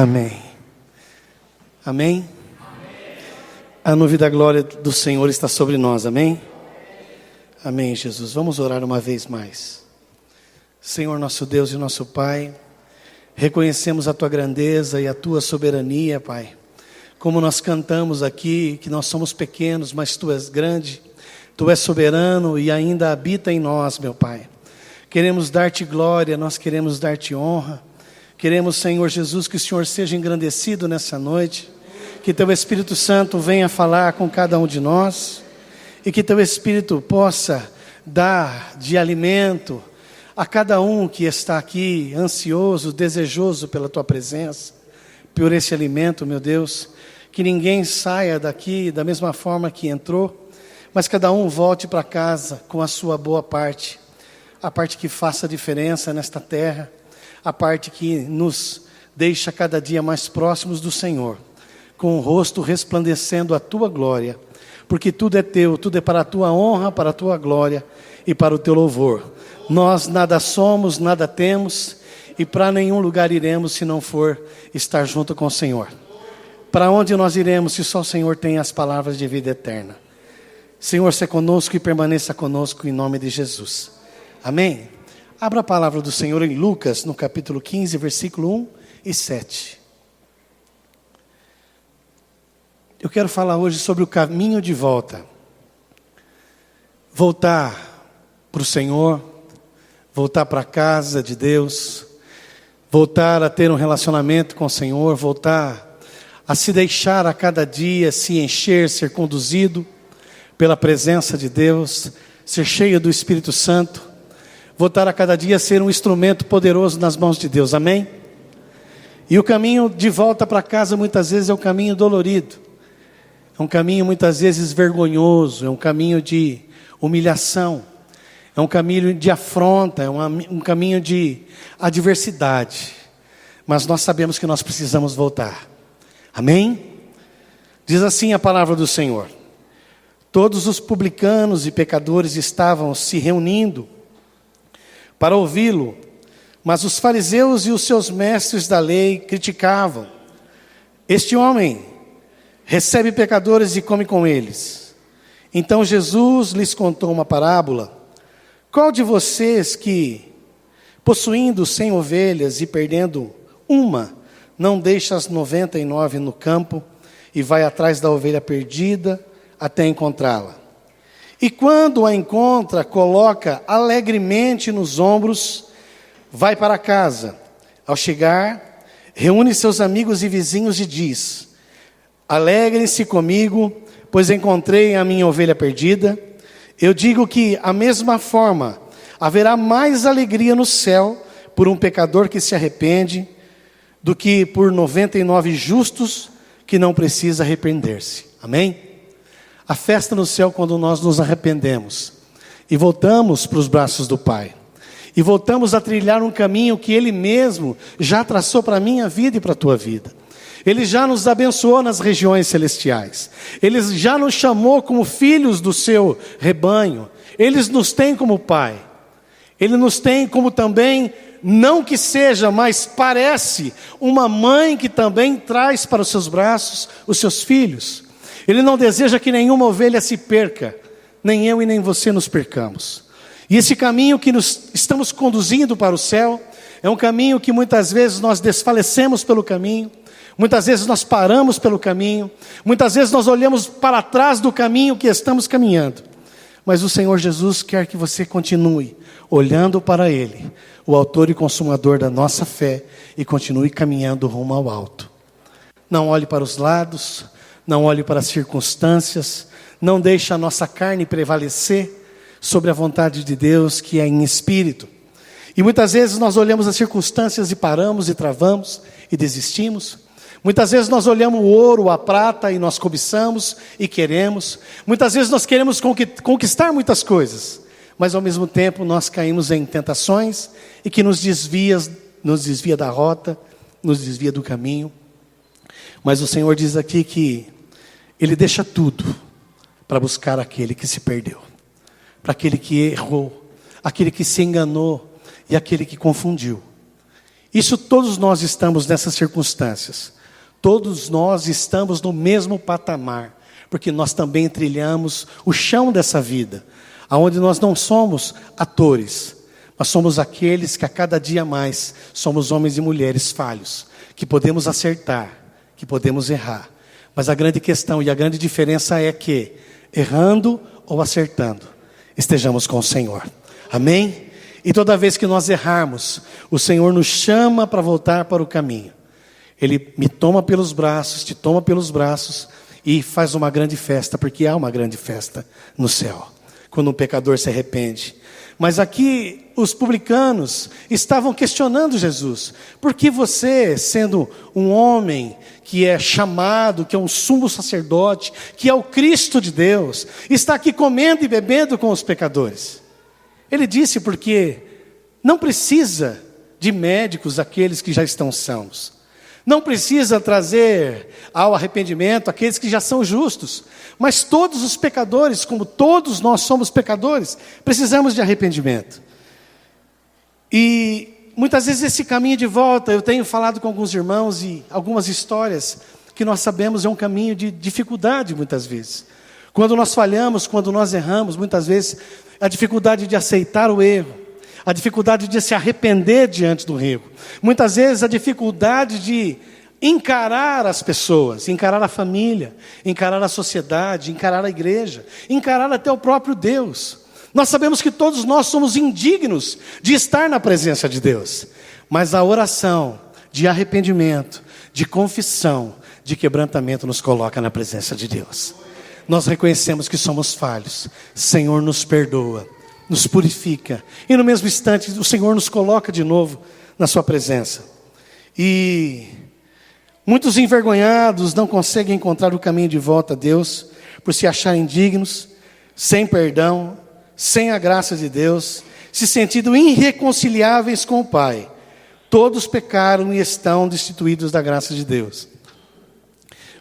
Amém. Amém? A nuvem da glória do Senhor está sobre nós, amém? Amém, Jesus. Vamos orar uma vez mais. Senhor, nosso Deus e nosso Pai, reconhecemos a Tua grandeza e a Tua soberania, Pai. Como nós cantamos aqui, que nós somos pequenos, mas Tu és grande, Tu és soberano e ainda habita em nós, meu Pai. Queremos dar-Te glória, nós queremos dar-Te honra. Queremos, Senhor Jesus, que o Senhor seja engrandecido nessa noite, que Teu Espírito Santo venha falar com cada um de nós, e que Teu Espírito possa dar de alimento a cada um que está aqui, ansioso, desejoso pela Tua presença, por esse alimento, meu Deus, que ninguém saia daqui da mesma forma que entrou, mas cada um volte para casa com a sua boa parte, a parte que faça diferença nesta terra, a parte que nos deixa cada dia mais próximos do Senhor, com o rosto resplandecendo a Tua glória, porque tudo é Teu, tudo é para a Tua honra, para a Tua glória e para o Teu louvor. Nós nada somos, nada temos, e para nenhum lugar iremos se não for estar junto com o Senhor. Para onde nós iremos se só o Senhor tem as palavras de vida eterna? Senhor, seja conosco e permaneça conosco em nome de Jesus. Amém? Abra a palavra do Senhor em Lucas, no capítulo 15, versículo 1 e 7. Eu quero falar hoje sobre o caminho de volta. Voltar para o Senhor, voltar para a casa de Deus, voltar a ter um relacionamento com o Senhor, voltar a se deixar a cada dia, se encher, ser conduzido pela presença de Deus, ser cheio do Espírito Santo. Voltar a cada dia a ser um instrumento poderoso nas mãos de Deus, amém? E o caminho de volta para casa muitas vezes é um caminho dolorido, é um caminho muitas vezes vergonhoso, é um caminho de humilhação, é um caminho de afronta, é um caminho de adversidade, mas nós sabemos que nós precisamos voltar, amém? Diz assim a palavra do Senhor: todos os publicanos e pecadores estavam se reunindo para ouvi-lo, mas os fariseus e os seus mestres da lei criticavam. Este homem recebe pecadores e come com eles. Então Jesus lhes contou uma parábola. Qual de vocês que, possuindo 100 ovelhas e perdendo uma, não deixa as 99 no campo e vai atrás da ovelha perdida até encontrá-la? E quando a encontra, coloca alegremente nos ombros, vai para casa. Ao chegar, reúne seus amigos e vizinhos e diz: alegrem-se comigo, pois encontrei a minha ovelha perdida. Eu digo que, a mesma forma, haverá mais alegria no céu por um pecador que se arrepende, do que por 99 justos que não precisa arrepender-se. Amém? A festa no céu quando nós nos arrependemos e voltamos para os braços do Pai. E voltamos a trilhar um caminho que Ele mesmo já traçou para a minha vida e para a tua vida. Ele já nos abençoou nas regiões celestiais. Ele já nos chamou como filhos do seu rebanho. Ele nos tem como Pai. Ele nos tem como também, não que seja, mas parece uma mãe que também traz para os seus braços os seus filhos. Ele não deseja que nenhuma ovelha se perca, nem eu e nem você nos percamos. E esse caminho que nos estamos conduzindo para o céu, é um caminho que muitas vezes nós desfalecemos pelo caminho, muitas vezes nós paramos pelo caminho, muitas vezes nós olhamos para trás do caminho que estamos caminhando. Mas o Senhor Jesus quer que você continue olhando para Ele, o autor e consumador da nossa fé, e continue caminhando rumo ao alto. Não olhe para os lados, não olhe para as circunstâncias, não deixe a nossa carne prevalecer sobre a vontade de Deus que é em espírito. E muitas vezes nós olhamos as circunstâncias e paramos e travamos e desistimos. Muitas vezes nós olhamos o ouro, a prata e nós cobiçamos e queremos. Muitas vezes nós queremos conquistar muitas coisas, mas ao mesmo tempo nós caímos em tentações e que nos desvia da rota, nos desvia do caminho. Mas o Senhor diz aqui que Ele deixa tudo para buscar aquele que se perdeu, para aquele que errou, aquele que se enganou e aquele que confundiu. Isso todos nós estamos nessas circunstâncias. Todos nós estamos no mesmo patamar, porque nós também trilhamos o chão dessa vida, aonde nós não somos atores, mas somos aqueles que a cada dia mais somos homens e mulheres falhos, que podemos acertar, que podemos errar. Mas a grande questão e a grande diferença é que, errando ou acertando, estejamos com o Senhor. Amém? E toda vez que nós errarmos, o Senhor nos chama para voltar para o caminho. Ele me toma pelos braços, te toma pelos braços e faz uma grande festa, porque há uma grande festa no céu, quando um pecador se arrepende. Mas aqui os publicanos estavam questionando Jesus. Por que você, sendo um homem que é chamado, que é um sumo sacerdote, que é o Cristo de Deus, está aqui comendo e bebendo com os pecadores? Ele disse porque não precisa de médicos aqueles que já estão sãos. Não precisa trazer ao arrependimento aqueles que já são justos. Mas todos os pecadores, como todos nós somos pecadores, precisamos de arrependimento. E muitas vezes esse caminho de volta, eu tenho falado com alguns irmãos e algumas histórias que nós sabemos é um caminho de dificuldade muitas vezes. Quando nós falhamos, quando nós erramos, muitas vezes a dificuldade de aceitar o erro, a dificuldade de se arrepender diante do erro, muitas vezes a dificuldade de encarar as pessoas, encarar a família, encarar a sociedade, encarar a igreja, encarar até o próprio Deus. Nós sabemos que todos nós somos indignos de estar na presença de Deus, mas a oração de arrependimento, de confissão, de quebrantamento nos coloca na presença de Deus. Nós reconhecemos que somos falhos, Senhor nos perdoa, nos purifica, e no mesmo instante o Senhor nos coloca de novo na sua presença. E muitos envergonhados não conseguem encontrar o caminho de volta a Deus, por se acharem dignos, sem perdão, sem a graça de Deus, se sentindo irreconciliáveis com o Pai. Todos pecaram e estão destituídos da graça de Deus.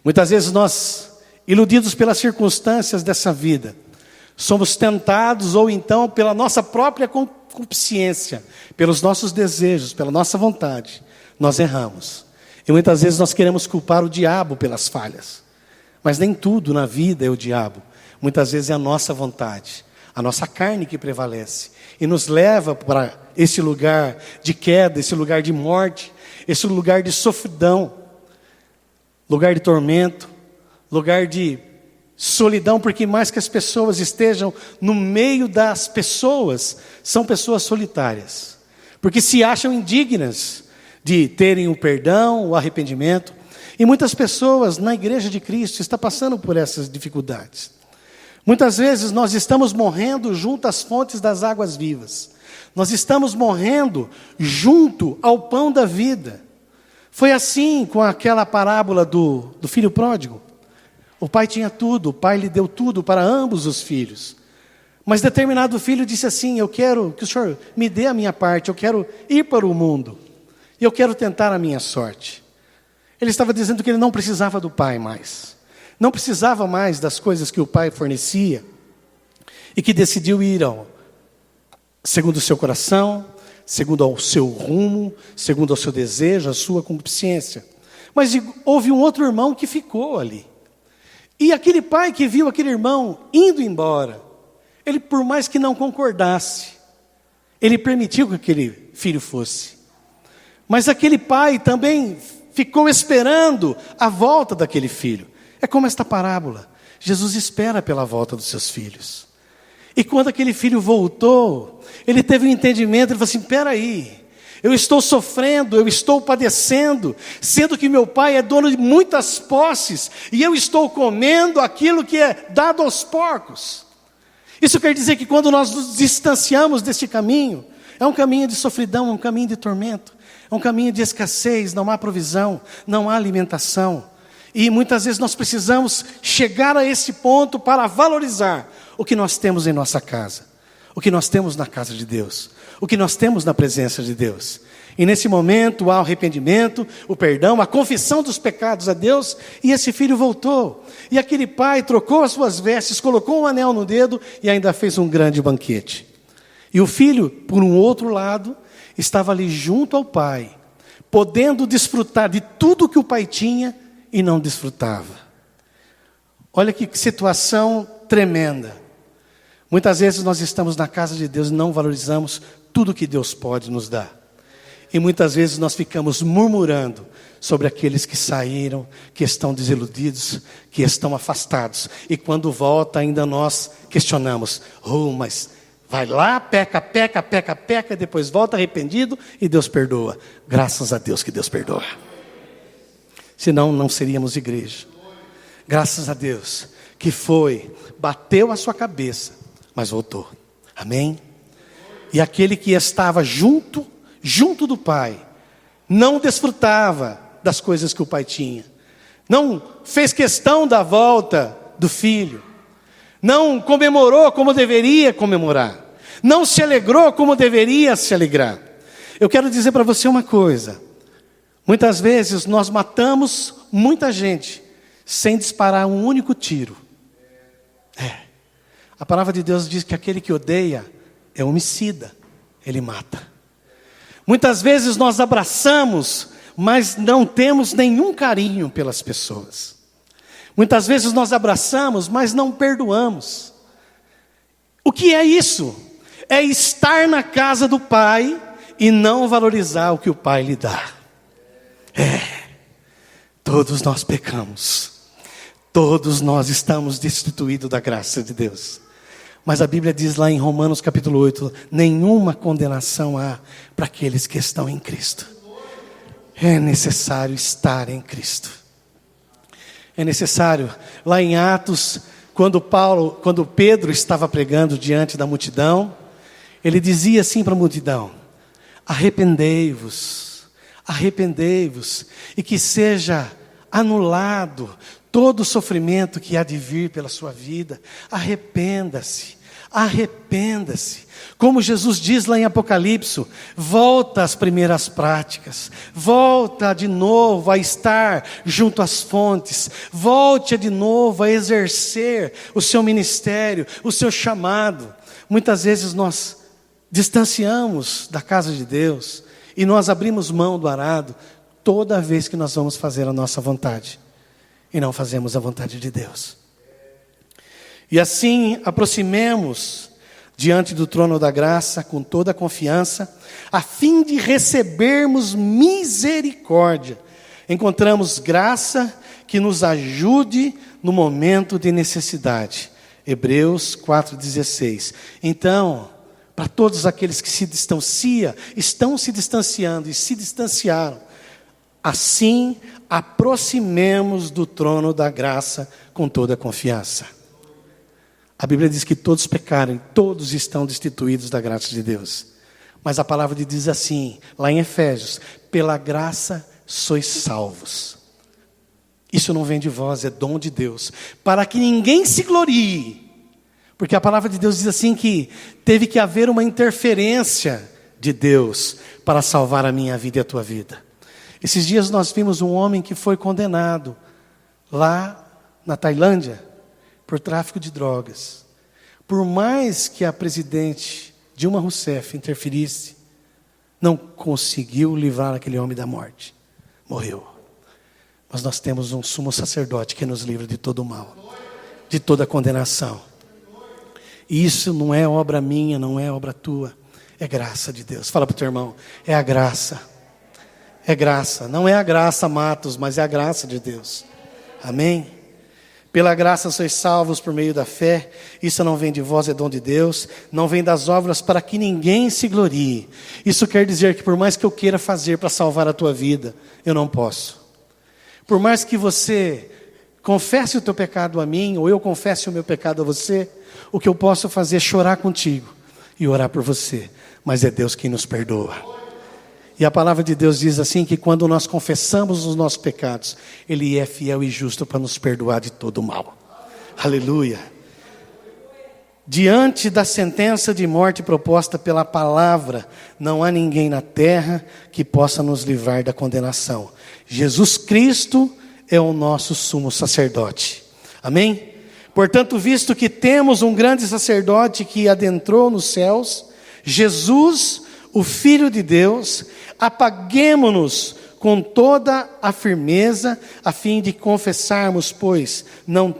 Muitas vezes nós, iludidos pelas circunstâncias dessa vida, somos tentados ou então pela nossa própria concupiscência, pelos nossos desejos, pela nossa vontade, nós erramos. E muitas vezes nós queremos culpar o diabo pelas falhas. Mas nem tudo na vida é o diabo. Muitas vezes é a nossa vontade, a nossa carne que prevalece e nos leva para esse lugar de queda, esse lugar de morte, esse lugar de sofridão, lugar de tormento, lugar de solidão, porque mais que as pessoas estejam no meio das pessoas, são pessoas solitárias, porque se acham indignas de terem o perdão, o arrependimento. E muitas pessoas na igreja de Cristo estão passando por essas dificuldades. Muitas vezes nós estamos morrendo junto às fontes das águas vivas, nós estamos morrendo junto ao pão da vida. Foi assim com aquela parábola do filho pródigo. O pai tinha tudo, o pai lhe deu tudo para ambos os filhos. Mas determinado filho disse assim: eu quero que o Senhor me dê a minha parte, eu quero ir para o mundo, e eu quero tentar a minha sorte. Ele estava dizendo que ele não precisava do pai mais, não precisava mais das coisas que o pai fornecia, e que decidiu ir segundo o seu coração, segundo ao seu rumo, segundo ao seu desejo, a sua concupiscência. Mas houve um outro irmão que ficou ali. E aquele pai que viu aquele irmão indo embora, ele, por mais que não concordasse, ele permitiu que aquele filho fosse. Mas aquele pai também ficou esperando a volta daquele filho. É como esta parábola. Jesus espera pela volta dos seus filhos. E quando aquele filho voltou, ele teve um entendimento, ele falou assim: espera aí, eu estou sofrendo, eu estou padecendo, sendo que meu pai é dono de muitas posses, e eu estou comendo aquilo que é dado aos porcos. Isso quer dizer que quando nós nos distanciamos deste caminho, é um caminho de sofridão, é um caminho de tormento, é um caminho de escassez, não há provisão, não há alimentação. E muitas vezes nós precisamos chegar a esse ponto para valorizar o que nós temos em nossa casa, o que nós temos na casa de Deus, o que nós temos na presença de Deus. E nesse momento há o arrependimento, o perdão, a confissão dos pecados a Deus, e esse filho voltou. E aquele pai trocou as suas vestes, colocou um anel no dedo e ainda fez um grande banquete. E o filho, por um outro lado, estava ali junto ao pai, podendo desfrutar de tudo que o pai tinha e não desfrutava. Olha que situação tremenda. Muitas vezes nós estamos na casa de Deus e não valorizamos tudo que Deus pode nos dar. E muitas vezes nós ficamos murmurando sobre aqueles que saíram, que estão desiludidos, que estão afastados. E quando volta ainda nós questionamos: mas vai lá, peca, depois volta arrependido e Deus perdoa. Graças a Deus que Deus perdoa. Senão não seríamos igreja. Graças a Deus que bateu a sua cabeça, mas voltou. Amém? E aquele que estava junto do pai, não desfrutava das coisas que o pai tinha, não fez questão da volta do filho, não comemorou como deveria comemorar, não se alegrou como deveria se alegrar. Eu quero dizer para você uma coisa: muitas vezes nós matamos muita gente sem disparar um único tiro. A palavra de Deus diz que aquele que odeia é homicida, ele mata. Muitas vezes nós abraçamos, mas não temos nenhum carinho pelas pessoas. Muitas vezes nós abraçamos, mas não perdoamos. O que é isso? É estar na casa do Pai e não valorizar o que o Pai lhe dá. Todos nós pecamos. Todos nós estamos destituídos da graça de Deus. Mas a Bíblia diz lá em Romanos capítulo 8, nenhuma condenação há para aqueles que estão em Cristo. É necessário estar em Cristo. É necessário, lá em Atos, quando Pedro estava pregando diante da multidão, ele dizia assim para a multidão: arrependei-vos, e que seja anulado todo o sofrimento que há de vir pela sua vida. Arrependa-se. Como Jesus diz lá em Apocalipse, volta às primeiras práticas, volta de novo a estar junto às fontes, volte de novo a exercer o seu ministério, o seu chamado. Muitas vezes nós distanciamos da casa de Deus e nós abrimos mão do arado toda vez que nós vamos fazer a nossa vontade e não fazemos a vontade de Deus. E assim aproximemos diante do trono da graça com toda a confiança, a fim de recebermos misericórdia. Encontramos graça que nos ajude no momento de necessidade. Hebreus 4,16. Então, para todos aqueles que estão se distanciando e se distanciaram, assim aproximemos do trono da graça com toda a confiança. A Bíblia diz que todos pecaram, todos estão destituídos da graça de Deus. Mas a palavra diz assim, lá em Efésios: pela graça sois salvos. Isso não vem de vós, é dom de Deus, para que ninguém se glorie. Porque a palavra de Deus diz assim que teve que haver uma interferência de Deus para salvar a minha vida e a tua vida. Esses dias nós vimos um homem que foi condenado lá na Tailândia por tráfico de drogas. Por mais que a presidente Dilma Rousseff interferisse, não conseguiu livrar aquele homem da morte. Morreu. Mas nós temos um sumo sacerdote que nos livra de todo o mal, de toda a condenação. E isso não é obra minha, não é obra tua, é graça de Deus. Fala para o teu irmão: é a graça. É graça, não é a graça, Matos, mas é a graça de Deus. Amém? Pela graça sois salvos por meio da fé. Isso não vem de vós, é dom de Deus. Não vem das obras para que ninguém se glorie. Isso quer dizer que por mais que eu queira fazer para salvar a tua vida, eu não posso. Por mais que você confesse o teu pecado a mim, ou eu confesse o meu pecado a você, o que eu posso fazer é chorar contigo e orar por você. Mas é Deus quem nos perdoa. E a palavra de Deus diz assim, que quando nós confessamos os nossos pecados, Ele é fiel e justo para nos perdoar de todo o mal. Aleluia. Diante da sentença de morte proposta pela palavra, não há ninguém na terra que possa nos livrar da condenação. Jesus Cristo é o nosso sumo sacerdote. Amém? Portanto, visto que temos um grande sacerdote que adentrou nos céus, Jesus, o Filho de Deus, apaguemo-nos com toda a firmeza, a fim de confessarmos, pois nós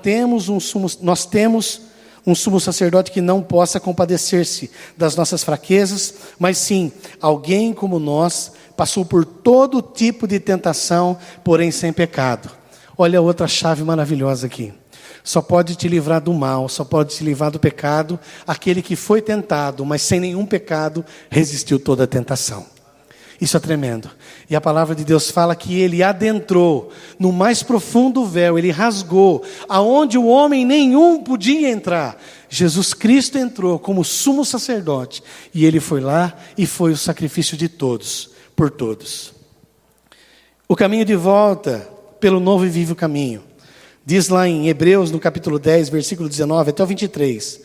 temos um sumo sacerdote que não possa compadecer-se das nossas fraquezas, mas sim, alguém como nós, passou por todo tipo de tentação, porém sem pecado. Olha outra chave maravilhosa aqui. Só pode te livrar do mal, só pode te livrar do pecado, aquele que foi tentado, mas sem nenhum pecado, resistiu toda a tentação. Isso é tremendo. E a palavra de Deus fala que ele adentrou no mais profundo véu, ele rasgou, aonde o homem nenhum podia entrar. Jesus Cristo entrou como sumo sacerdote, e ele foi lá e foi o sacrifício de todos, por todos. O caminho de volta pelo novo e vivo caminho. Diz lá em Hebreus, no capítulo 10, versículo 19 até o 23.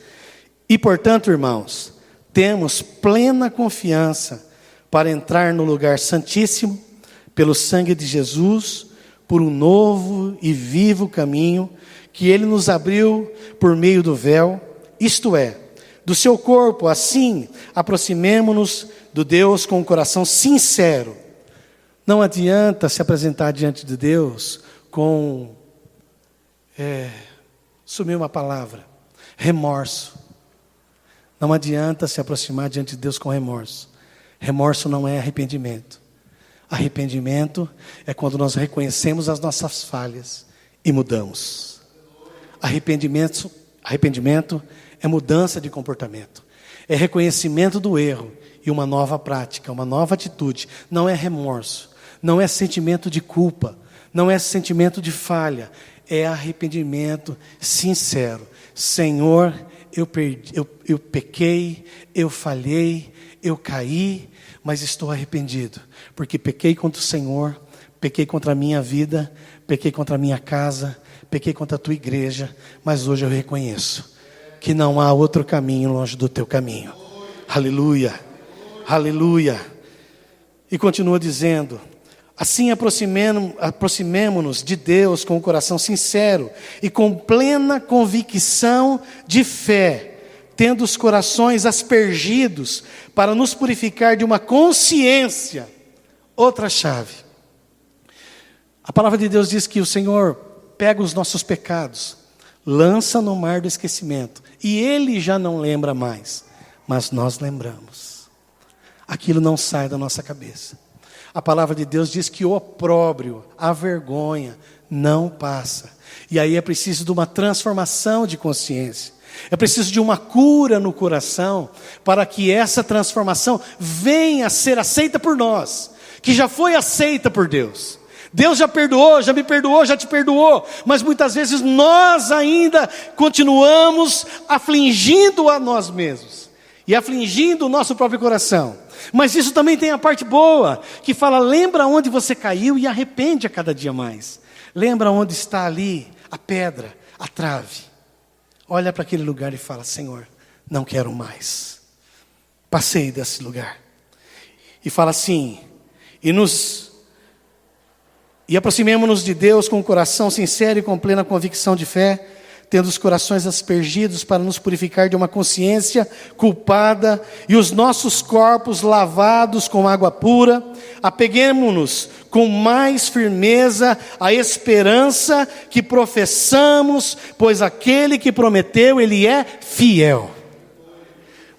E portanto, irmãos, temos plena confiança para entrar no lugar santíssimo, pelo sangue de Jesus, por um novo e vivo caminho, que ele nos abriu por meio do véu, isto é, do seu corpo. Assim, aproximemo-nos do Deus com um coração sincero. Não adianta se apresentar diante de Deus com, sumiu uma palavra, remorso. Não adianta se aproximar diante de Deus com remorso. Remorso não é arrependimento. Arrependimento é quando nós reconhecemos as nossas falhas e mudamos. Arrependimento é mudança de comportamento. É reconhecimento do erro e uma nova prática, uma nova atitude. Não é remorso, não é sentimento de culpa, não é sentimento de falha. É arrependimento sincero. Senhor, eu pequei, eu falhei, eu caí, mas estou arrependido, porque pequei contra o Senhor, pequei contra a minha vida, pequei contra a minha casa, pequei contra a tua igreja, mas hoje eu reconheço que não há outro caminho longe do teu caminho. Aleluia, aleluia. E continua dizendo, assim aproximemo-nos de Deus com o coração sincero e com plena convicção de fé, tendo os corações aspergidos para nos purificar de uma consciência. Outra chave. A palavra de Deus diz que o Senhor pega os nossos pecados, lança no mar do esquecimento, e Ele já não lembra mais, mas nós lembramos. Aquilo não sai da nossa cabeça. A palavra de Deus diz que o opróbrio, a vergonha, não passa. E aí é preciso de uma transformação de consciência. É preciso de uma cura no coração, para que essa transformação venha a ser aceita por nós, que já foi aceita por Deus. Deus já perdoou, já me perdoou, já te perdoou, mas muitas vezes nós ainda continuamos afligindo a nós mesmos, e afligindo o nosso próprio coração. Mas isso também tem a parte boa, que fala, lembra onde você caiu e arrepende a cada dia mais. Lembra onde está ali a pedra, a trave. Olha para aquele lugar e fala, Senhor, não quero mais. Passei desse lugar. E fala assim, e aproximemo-nos de Deus com um coração sincero e com plena convicção de fé, tendo os corações aspergidos para nos purificar de uma consciência culpada e os nossos corpos lavados com água pura. Apeguemo-nos com mais firmeza à esperança que professamos, pois aquele que prometeu, Ele é fiel.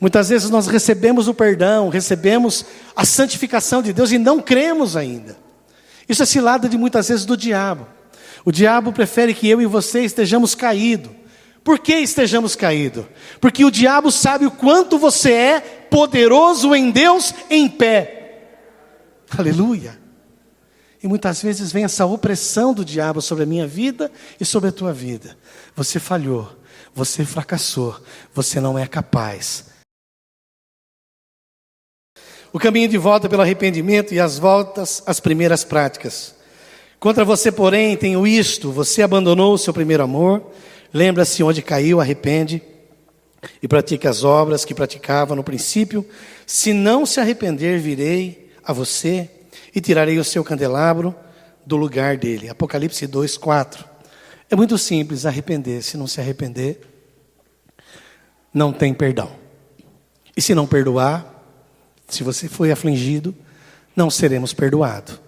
Muitas vezes nós recebemos o perdão, recebemos a santificação de Deus e não cremos ainda. Isso é cilada de muitas vezes do diabo. O diabo prefere que eu e você estejamos caídos. Por que estejamos caídos? Porque o diabo sabe o quanto você é poderoso em Deus em pé. Aleluia. E muitas vezes vem essa opressão do diabo sobre a minha vida e sobre a tua vida. Você falhou, você fracassou, você não é capaz. O caminho de volta pelo arrependimento e as voltas às primeiras práticas. Contra você, porém, tenho isto: você abandonou o seu primeiro amor. Lembra-se onde caiu, arrepende e pratique as obras que praticava no princípio. Se não se arrepender, virei a você e tirarei o seu candelabro do lugar dele. Apocalipse 2:4. É muito simples arrepender. Se não se arrepender, não tem perdão. E se não perdoar, Se você foi afligido, não seremos perdoados.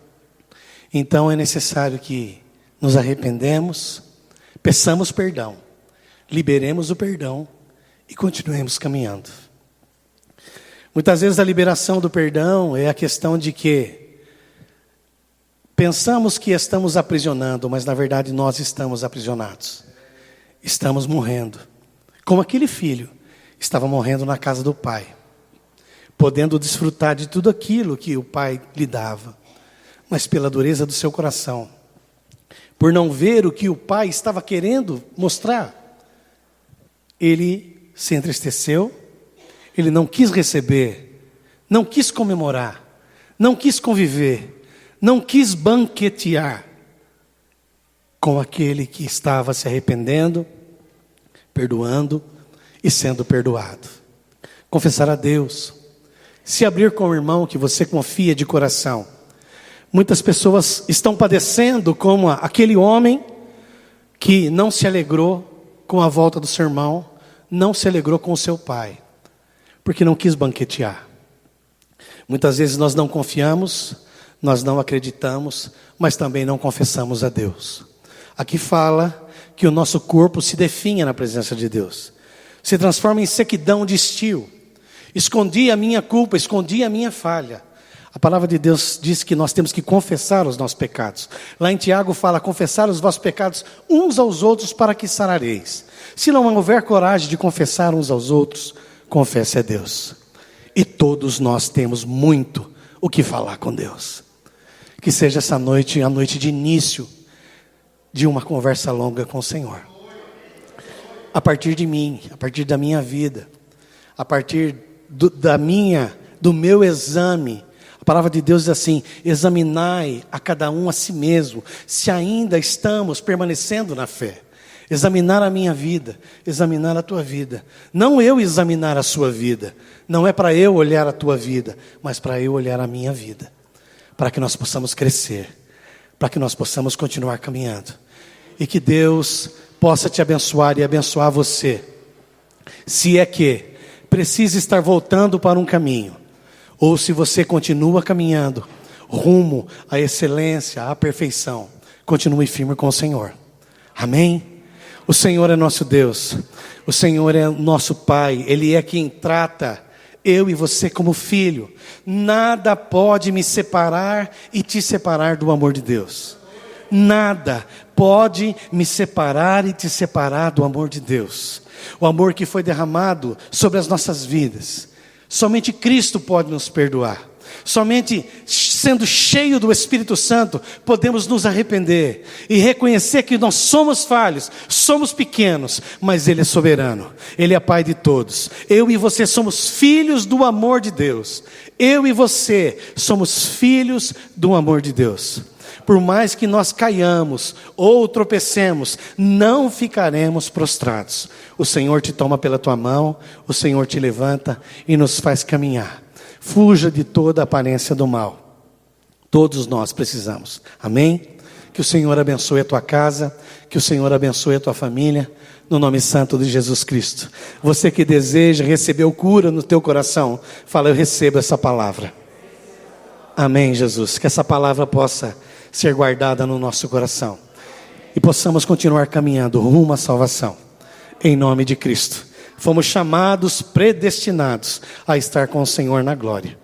Então é necessário que nos arrependemos, peçamos perdão, liberemos o perdão e continuemos caminhando. Muitas vezes a liberação do perdão é a questão de que pensamos que estamos aprisionando, mas na verdade nós estamos aprisionados. Estamos morrendo. Como aquele filho estava morrendo na casa do pai, podendo desfrutar de tudo aquilo que o pai lhe dava, mas pela dureza do seu coração, por não ver o que o pai estava querendo mostrar, ele se entristeceu, ele não quis receber, não quis comemorar, não quis conviver, não quis banquetear com aquele que estava se arrependendo, perdoando e sendo perdoado. Confessar a Deus, se abrir com o irmão que você confia de coração. Muitas pessoas estão padecendo como aquele homem que não se alegrou com a volta do seu irmão, não se alegrou com o seu pai, porque não quis banquetear. Muitas vezes nós não confiamos, nós não acreditamos, mas também não confessamos a Deus. Aqui fala que o nosso corpo se definha na presença de Deus, se transforma em sequidão de estio. Escondi a minha culpa, escondi a minha falha. A palavra de Deus diz que nós temos que confessar os nossos pecados. Lá em Tiago fala, confessar os vossos pecados uns aos outros para que sarareis. Se não houver coragem de confessar uns aos outros, confesse a Deus. E todos nós temos muito o que falar com Deus. Que seja essa noite a noite de início de uma conversa longa com o Senhor. A partir de mim, a partir da minha vida, a partir do meu exame. A palavra de Deus diz assim, examinai a cada um a si mesmo, se ainda estamos permanecendo na fé. Examinar a minha vida, examinar a tua vida. Não eu examinar a sua vida, não é para eu olhar a tua vida, mas para eu olhar a minha vida. Para que nós possamos crescer, para que nós possamos continuar caminhando. E que Deus possa te abençoar e abençoar você. Se é que precisa estar voltando para um caminho, ou se você continua caminhando rumo à excelência, à perfeição, continue firme com o Senhor. Amém? O Senhor é nosso Deus, o Senhor é nosso Pai, Ele é quem trata eu e você como filho. Nada pode me separar e te separar do amor de Deus. Nada pode me separar e te separar do amor de Deus. O amor que foi derramado sobre as nossas vidas. Somente Cristo pode nos perdoar. Somente sendo cheio do Espírito Santo podemos nos arrepender e reconhecer que nós somos falhos, somos pequenos, mas Ele é soberano, Ele é Pai de todos. Eu e você somos filhos do amor de Deus. Eu e você somos filhos do amor de Deus. Por mais que nós caiamos ou tropecemos, não ficaremos prostrados. O Senhor te toma pela tua mão, o Senhor te levanta e nos faz caminhar. Fuja de toda aparência do mal. Todos nós precisamos. Amém? Que o Senhor abençoe a tua casa, que o Senhor abençoe a tua família, no nome santo de Jesus Cristo. Você que deseja receber cura no teu coração, fala, eu recebo essa palavra. Amém, Jesus. Que essa palavra possa ser guardada no nosso coração e possamos continuar caminhando rumo à salvação, em nome de Cristo. Fomos chamados, predestinados a estar com o Senhor na glória.